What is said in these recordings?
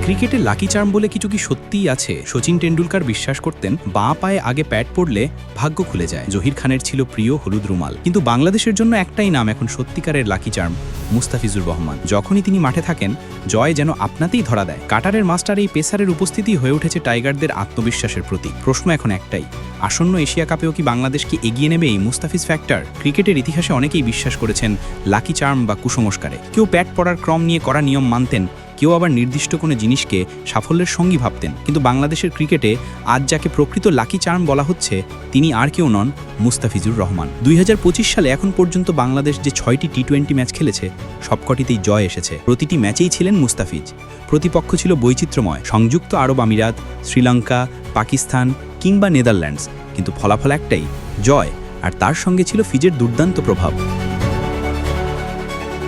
ক্রিকেটে lucky charm বলে কিছু কি সত্যিই আছে? শচীন টেন্ডুলকার বিশ্বাস করতেন বাঁ পায়ে আগে প্যাড পড়লে ভাগ্য খুলে যায়। জহির খানের ছিল প্রিয় হলুদ রুমাল। কিন্তু বাংলাদেশের জন্য একটাই নাম এখন সত্যিকারের লাকি চার্ম, মুস্তাফিজুর রহমান। যখনই তিনি মাঠে থাকেন জয় যেন আপনাতেই ধরা দেয়। কাটারের মাস্টার এই পেসারের উপস্থিতি হয়ে উঠেছে টাইগারদের আত্মবিশ্বাসের প্রতীক। প্রশ্ন এখন একটাই, আসন্ন এশিয়া কাপেও কি বাংলাদেশকে এগিয়ে নেবে এই মুস্তাফিজ ফ্যাক্টর? ক্রিকেটের ইতিহাসে অনেকেই বিশ্বাস করেছেন লাকি চার্ম বা কুসংস্কারে। কেউ প্যাড পড়ার ক্রম নিয়ে করা নিয়ম মানতেন, কেউ আবার নির্দিষ্ট কোনো জিনিসকে সাফল্যের সঙ্গী ভাবতেন। কিন্তু বাংলাদেশের ক্রিকেটে আজ যাকে প্রকৃত লাকি চার্ম বলা হচ্ছে তিনি আর কেউ নন, মুস্তাফিজুর রহমান। 2025 সালে এখন পর্যন্ত বাংলাদেশ যে 6টি টি-20 ম্যাচ খেলেছে সবকটিতেই জয় এসেছে। প্রতিটি ম্যাচেই ছিলেন মুস্তাফিজ। প্রতিপক্ষ ছিল বৈচিত্র্যময়, সংযুক্ত আরব আমিরাত, শ্রীলঙ্কা, পাকিস্তান কিংবা নেদারল্যান্ডস, কিন্তু ফলাফল একটাই, জয়। আর তার সঙ্গে ছিল ফিজের দুর্দান্ত প্রভাব।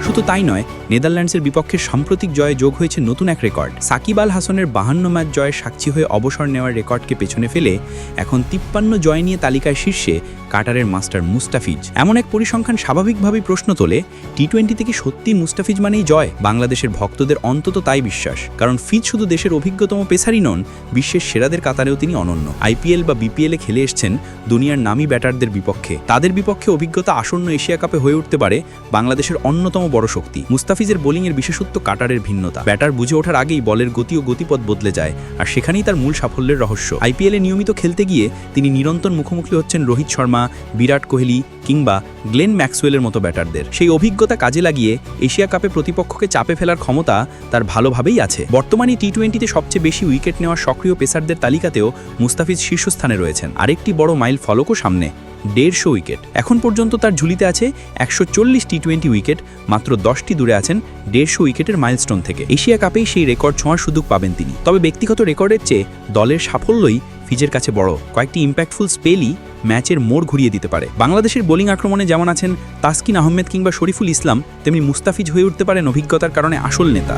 শুধু তাই নয়, নেদারল্যান্ডসের বিপক্ষে সাম্প্রতিক জয়ে যোগ হয়েছে নতুন এক রেকর্ড। সাকিব আল হাসানের 52 ম্যাচ জয়ের সাক্ষী হয়ে অবসর নেওয়ার রেকর্ডকে পেছনে ফেলে এখন 53 জয় নিয়ে তালিকায় শীর্ষে কাটারের মাস্টার মুস্তাফিজ। এমন এক পরিসংখ্যান স্বাভাবিকভাবেই প্রশ্ন তোলে, টি-20 থেকে সত্যি মুস্তাফিজ মানেই জয়? বাংলাদেশের ভক্তদের অন্তত তাই বিশ্বাস, কারণ ফিজ শুধু দেশের অভিজ্ঞতম পেসারই নন, বিশ্বের সেরাদের কাতারেও তিনি অনন্য। আইপিএল বা বিপিএলে খেলে এসছেন দুনিয়ার নামী ব্যাটারদের বিপক্ষে। তাদের বিপক্ষে অভিজ্ঞতা আসন্ন এশিয়া কাপে হয়ে উঠতে পারে বাংলাদেশের অন্যতম বড় শক্তি। মুস্তাফিজের বোলিংয়ের বিশেষত্ব কাটারের ভিন্নতা। ব্যাটার বুঝে ওঠার আগেই বলের গতি ও গতিপথ বদলে যায়, আর সেখানেই তার মূল সাফল্যের রহস্য। আইপিএলে নিয়মিত খেলতে গিয়ে তিনি নিরন্তর মুখোমুখি হচ্ছেন রোহিত শর্মা, বিরাট কোহলি কিংবা গ্লেন ম্যাক্সওয়েলের মতো ব্যাটারদের। সেই অভিজ্ঞতা কাজে লাগিয়ে এশিয়া কাপে প্রতিপক্ষকে চাপে ফেলার ক্ষমতা তার ভালোভাবেই আছে। বর্তমানে টি-20তে সবচেয়ে বেশি উইকেট নেওয়া সক্রিয় পেসারদের তালিকাতেও মুস্তাফিজ শীর্ষস্থানে রয়েছেন। আরেকটি বড় মাইল ফলকও সামনে, 150 উইকেট। এখন পর্যন্ত তার ঝুলিতে আছে 140 টি-20 উইকেট, মাত্র 10টি দূরে আছেন 150 উইকেটের মাইলস্টোন থেকে। এশিয়া কাপেই সেই রেকর্ড ছোঁয়ার সুযোগ পাবেন তিনি। তবে ব্যক্তিগত রেকর্ডের চেয়ে দলের সাফল্যই ফিজের কাছে বড়। কয়েকটি ইম্প্যাক্টফুল স্পেলই ম্যাচের মোড় ঘুরিয়ে দিতে পারে। বাংলাদেশের বোলিং আক্রমণে যেমন আছেন তাসকিন আহমেদ কিংবা শরীফুল ইসলাম, তেমনি মুস্তাফিজ হয়ে উঠতে পারেন অভিজ্ঞতার কারণে আসল নেতা।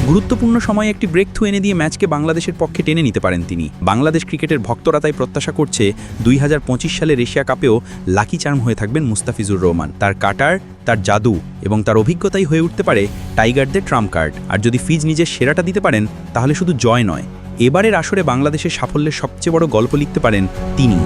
গুরুত্বপূর্ণ সময়ে একটি ব্রেক থ্রু এনে দিয়ে ম্যাচকে বাংলাদেশের পক্ষে টেনে নিতে পারেন তিনি। বাংলাদেশ ক্রিকেটের ভক্তরা তাই প্রত্যাশা করছে 2025 সালের এশিয়া কাপেও লাকি চার্ম হয়ে থাকবেন মুস্তাফিজুর রহমান। তার কাটার, তার জাদু এবং তার অভিজ্ঞতাই হয়ে উঠতে পারে টাইগারদের ট্রাম্প কার্ড। আর যদি ফিজ নিজের সেরাটা দিতে পারেন তাহলে শুধু জয় নয়, এবারের আসরে বাংলাদেশের সাফল্যের সবচেয়ে বড় গল্প লিখতে পারেন তিনি।